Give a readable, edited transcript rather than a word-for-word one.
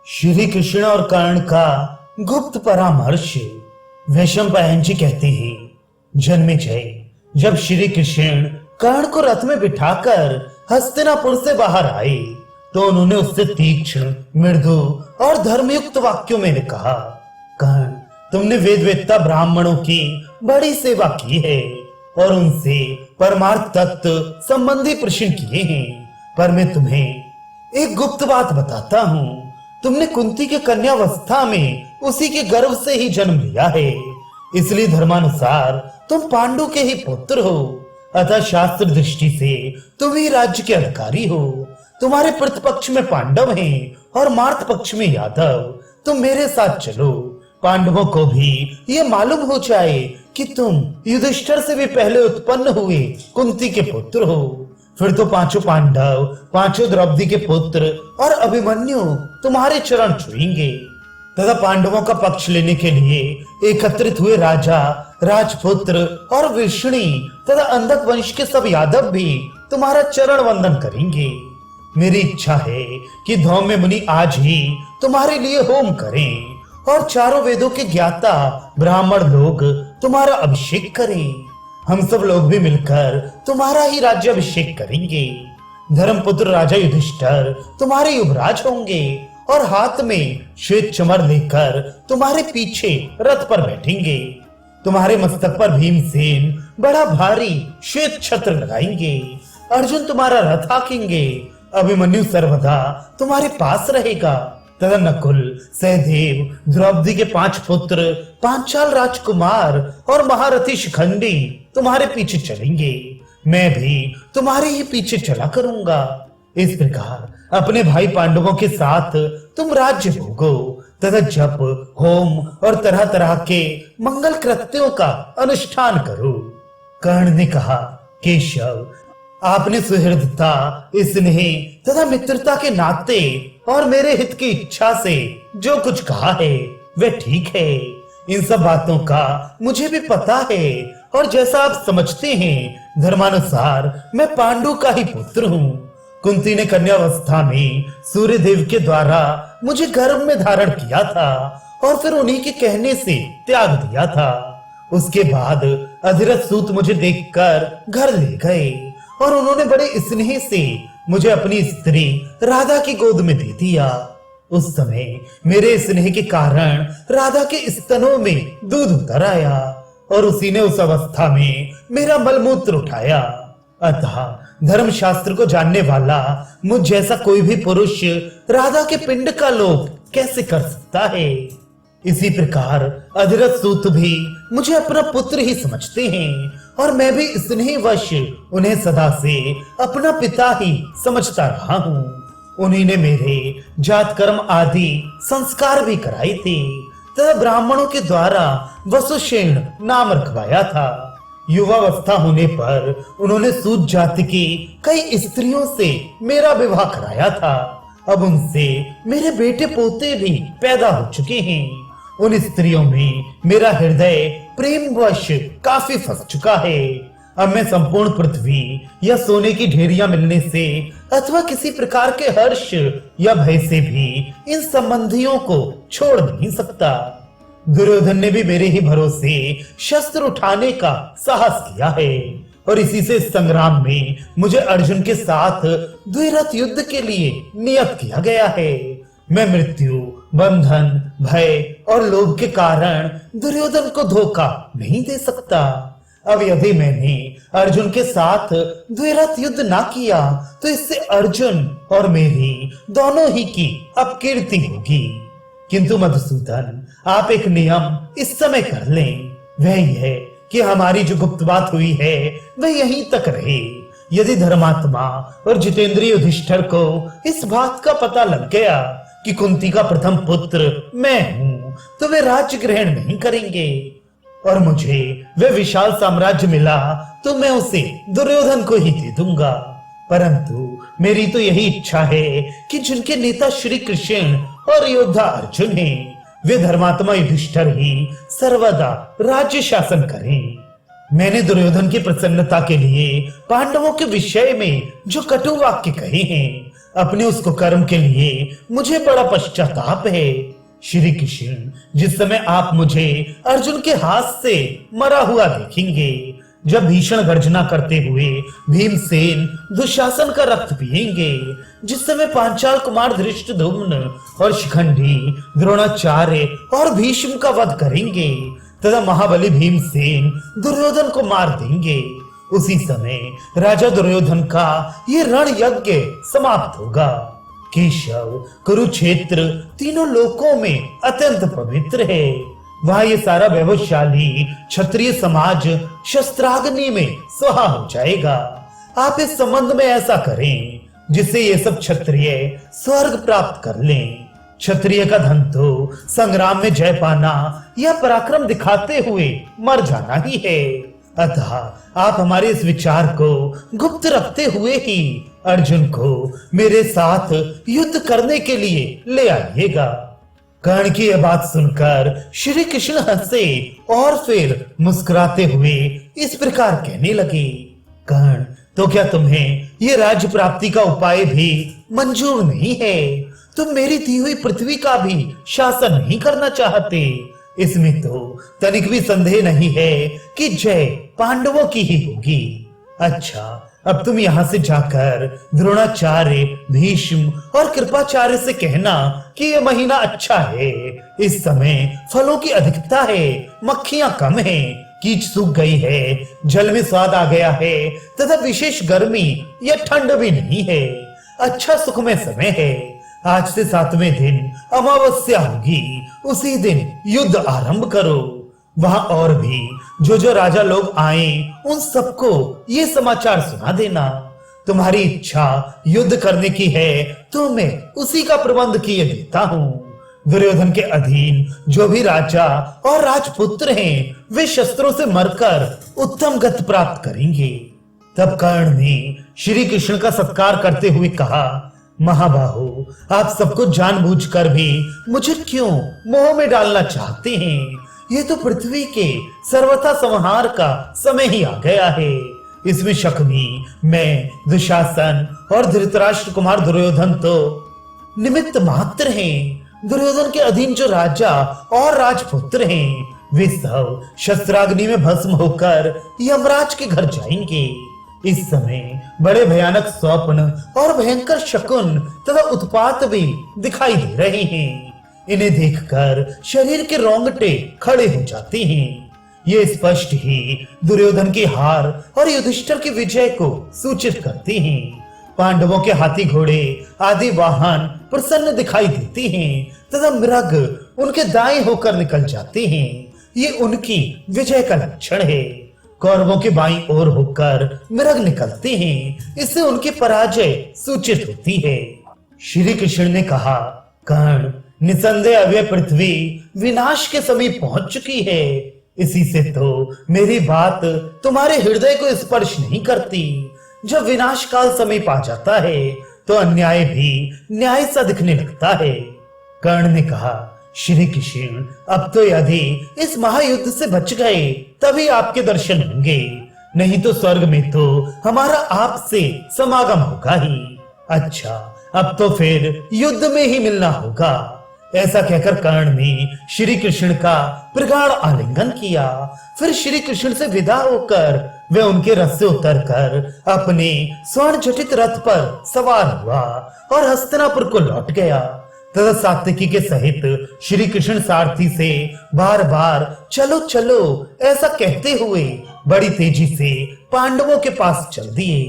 श्री कृष्ण और कर्ण का गुप्त परामर्श। वैशंपायन जी कहते हैं, जन्मेजय, जब श्री कृष्ण कर्ण को रथ में बिठाकर हस्तिनापुर से बाहर आए तो उन्होंने उससे तीक्ष्ण, मृदु और धर्मयुक्त वाक्यों में कहा, कर्ण, तुमने वेद वेत्ता ब्राह्मणों की बड़ी सेवा की है और उनसे परमार्थ तत्व संबंधी प्रश्न किए हैं, पर मैं तुम्हें एक गुप्त बात बताता हूँ। तुमने कुंती के कन्यावस्था में उसी के गर्भ से ही जन्म लिया है, इसलिए धर्मानुसार तुम पांडु के ही पुत्र हो, अतः शास्त्र दृष्टि से तुम ही राज्य के अधिकारी हो। तुम्हारे प्रतिपक्ष में पांडव हैं और मार्थ पक्ष में यादव। तुम मेरे साथ चलो, पांडवों को भी ये मालूम हो जाए कि तुम युधिष्ठिर से भी पहले उत्पन्न हुए कुंती के पुत्र हो। फिर तो पांचों पांडव, पांचों द्रौपदी के पुत्र और अभिमन्यु तुम्हारे चरण छुएंगे तथा पांडवों का पक्ष लेने के लिए एकत्रित हुए राजा, राजपुत्र और वृष्णि तथा अंधक वंश के सब यादव भी तुम्हारा चरण वंदन करेंगे। मेरी इच्छा है कि धौम्य मुनि आज ही तुम्हारे लिए होम करें और चारों वेदों के ज्ञाता ब्राह्मण लोग तुम्हारा अभिषेक करें। हम सब लोग भी मिलकर तुम्हारा ही राज्याभिषेक करेंगे। धर्मपुत्र राजा युधिष्ठिर तुम्हारे युवराज होंगे और हाथ में श्वेत चमर लेकर तुम्हारे पीछे रथ पर बैठेंगे। तुम्हारे मस्तक पर भीमसेन बड़ा भारी श्वेत छत्र लगाएंगे। अर्जुन तुम्हारा रथ हाकेंगे। अभिमन्यु सर्वदा तुम्हारे पास रहेगा तथा नकुल, सहदेव, द्रौपदी के 5 पुत्र, पांचाल राजकुमार और महारथी शिखंडी तुम्हारे पीछे चलेंगे। मैं भी तुम्हारे ही पीछे चला करूंगा। इस प्रकार अपने भाई पांडवों के साथ तुम राज्य भोगो तथा जप, होम और तरह तरह के मंगल कृत्यों का अनुष्ठान करो। कर्ण ने कहा, केशव, आपने सुहृदता, स्नेह तथा मित्रता के नाते और मेरे हित की इच्छा से जो कुछ कहा है वह ठीक है। इन सब बातों का मुझे भी पता है और जैसा आप समझते हैं, धर्मानुसार मैं पांडु का ही पुत्र हूँ। कुंती ने कन्यावस्था में सूर्य देव के द्वारा मुझे गर्भ में धारण किया था और फिर उन्हीं के कहने से त्याग दिया था। उसके बाद अधिरथ सूत मुझे देखकर घर ले गए और उन्होंने बड़े स्नेह से मुझे अपनी स्त्री राधा की गोद में दे दिया। उस समय मेरे स्नेह के कारण राधा के स्तनों में दूध उतर आया और उसी ने उस अवस्था में मेरा मलमूत्र उठाया। अतः धर्मशास्त्र को जानने वाला मुझ जैसा कोई भी पुरुष राधा के पिंड का लोभ कैसे कर सकता है। इसी प्रकार अधिरथ सूत भी मुझे अपना पुत्र ही समझते हैं और मैं भी स्नेहवश उन्हें सदा से अपना पिता ही समझता रहा हूँ। उन्हीं ने मेरे जात कर्म आदि संस्कार भी कराए थे तथा ब्राह्मणों के द्वारा वसुषेण नाम रखवाया था। युवावस्था होने पर उन्होंने सूत जाति की कई स्त्रियों से मेरा विवाह कराया था। अब उनसे मेरे बेटे पोते भी पैदा हो चुके हैं। उन स्त्रियों में मेरा हृदय प्रेमवश काफी फंस चुका है। अब मैं संपूर्ण पृथ्वी या सोने की ढेरियां मिलने से अथवा किसी प्रकार के हर्ष या भय से भी इन संबंधियों को छोड़ नहीं सकता। दुर्योधन ने भी मेरे ही भरोसे शस्त्र उठाने का साहस किया है और इसी से इस संग्राम में मुझे अर्जुन के साथ द्विरथ युद्ध के लिए नियत किया गया है। मैं मृत्यु, बंधन, भय और लोभ के कारण दुर्योधन को धोखा नहीं दे सकता। अब यदि मैंने अर्जुन के साथ द्विरथ युद्ध ना किया तो इससे अर्जुन और मेरी दोनों ही की अपकीर्ति होगी। किंतु मधुसूदन, आप एक नियम इस समय कर लें। वह यह कि हमारी जो गुप्त बात हुई है वह यहीं तक रहे। यदि धर्मात्मा और जितेंद्रिय युधिष्ठिर को इस बात का पता लग गया कि कुंती का प्रथम पुत्र मैं हूँ तो वे राज्य ग्रहण नहीं करेंगे और मुझे वह विशाल साम्राज्य मिला तो मैं उसे दुर्योधन को ही दे दूंगा। परंतु मेरी तो यही इच्छा है कि जिनके नेता श्री कृष्ण और योद्धा अर्जुन हैं, वे धर्मात्मा युधिष्ठिर ही सर्वदा राज्य शासन करें। मैंने दुर्योधन की प्रसन्नता के लिए पांडवों के विषय में जो कटु वाक्य कहे हैं, अपने उस कुकर्म के लिए मुझे बड़ा पश्चाताप है। श्री कृष्ण, जिस समय आप मुझे अर्जुन के हाथ से मरा हुआ देखेंगे, जब भीषण गर्जना करते हुए भीमसेन दुशासन का रक्त पिएंगे, जिस समय पांचाल कुमार धृष्टद्युम्न और शिखंडी द्रोणाचार्य और भीष्म का वध करेंगे तथा महाबली भीमसेन दुर्योधन को मार देंगे, उसी समय राजा दुर्योधन का ये रण यज्ञ समाप्त होगा। केशव, कुरुक्षेत्र तीनों लोकों में अत्यंत पवित्र है। वहां ये सारा वैभवशाली क्षत्रिय समाज शस्त्राग्नि में स्वाहा हो जाएगा। आप इस संबंध में ऐसा करें जिससे ये सब क्षत्रिय स्वर्ग प्राप्त कर लें। क्षत्रिय का धन तो संग्राम में जय पाना या पराक्रम दिखाते हुए मर जाना ही है। अतः आप हमारे इस विचार को गुप्त रखते हुए ही अर्जुन को मेरे साथ युद्ध करने के लिए ले आइएगा। कर्ण की यह बात सुनकर श्री कृष्ण हंसे और फिर मुस्कुराते हुए इस प्रकार कहने लगे, कर्ण, तो क्या तुम्हें ये राज्य प्राप्ति का उपाय भी मंजूर नहीं है? तुम मेरी दी हुई पृथ्वी का भी शासन नहीं करना चाहते? इसमें तो तनिक भी संदेह नहीं है कि जय पांडवों की ही होगी। अच्छा, अब तुम यहाँ से जाकर द्रोणाचार्य, भीष्म और कृपाचार्य से कहना कि यह महीना अच्छा है, इस समय फलों की अधिकता है, मक्खियां कम हैं, कीच सूख गई है, जल में स्वाद आ गया है तथा विशेष गर्मी या ठंड भी नहीं है। अच्छा सुखमय समय है। आज से 7वें दिन अमावस्या होगी, उसी दिन युद्ध आरंभ करो। वहां और भी जो राजा लोग आए उन सबको ये समाचार सुना देना। तुम्हारी इच्छा युद्ध करने की है तो मैं उसी का प्रबंध किए देता हूँ। दुर्योधन के अधीन जो भी राजा और राजपुत्र हैं, वे शस्त्रों से मरकर उत्तम गति प्राप्त करेंगे। तब कर्ण ने श्री कृष्ण का सत्कार करते हुए कहा, महाबाहु, आप सबको जानबूझकर भी मुझे क्यों मोह में डालना चाहते हैं? ये तो पृथ्वी के सर्वथा संहार का समय ही आ गया है। इसमें शक नहीं। मैं, दुशासन और धृतराष्ट्र कुमार दुर्योधन तो निमित्त मात्र हैं। दुर्योधन के अधीन जो राजा और राजपुत्र हैं, वे सब शस्त्राग्नि में भस्म होकर यमराज के घर जाएंगे। इस समय बड़े भयानक स्वप्न और भयंकर शकुन तथा उत्पात भी दिखाई दे रहे हैं। इन्हें देखकर शरीर के रोंगटे खड़े हो जाते हैं। ये स्पष्ट ही दुर्योधन की हार और युधिष्ठिर की विजय को सूचित करते हैं। पांडवों के हाथी घोड़े आदि वाहन प्रसन्न दिखाई देते हैं तथा मृग उनके दाएं होकर निकल जाते हैं। ये उनकी विजय का लक्षण है। कौरवों के बाईं ओर होकर मृग निकलते हैं, इससे उनकी पराजय सूचित होती है। श्री कृष्ण ने कहा, कर्ण, निसंदेह अब यह पृथ्वी विनाश के समीप पहुंच चुकी है। इसी से तो मेरी बात तुम्हारे हृदय को स्पर्श नहीं करती। जब विनाश काल समीप आ जाता है तो अन्याय भी न्याय सा दिखने लगता है। कर्ण ने कहा, श्री कृष्ण, अब तो यदि इस महायुद्ध से बच गए तभी आपके दर्शन होंगे, नहीं तो स्वर्ग में तो हमारा आपसे समागम होगा ही। अच्छा, अब तो फिर युद्ध में ही मिलना होगा। ऐसा कहकर कर्ण ने श्री कृष्ण का प्रगाढ़ आलिंगन किया। फिर श्री कृष्ण से विदा होकर वे उनके रथ से उतरकर अपने स्वर्ण जटित रथ पर सवार हुआ और हस्तिनापुर को लौट गया तथा सात्विकी के सहित श्री कृष्ण सारथी से बार बार चलो चलो ऐसा कहते हुए बड़ी तेजी से पांडवों के पास चल दिए।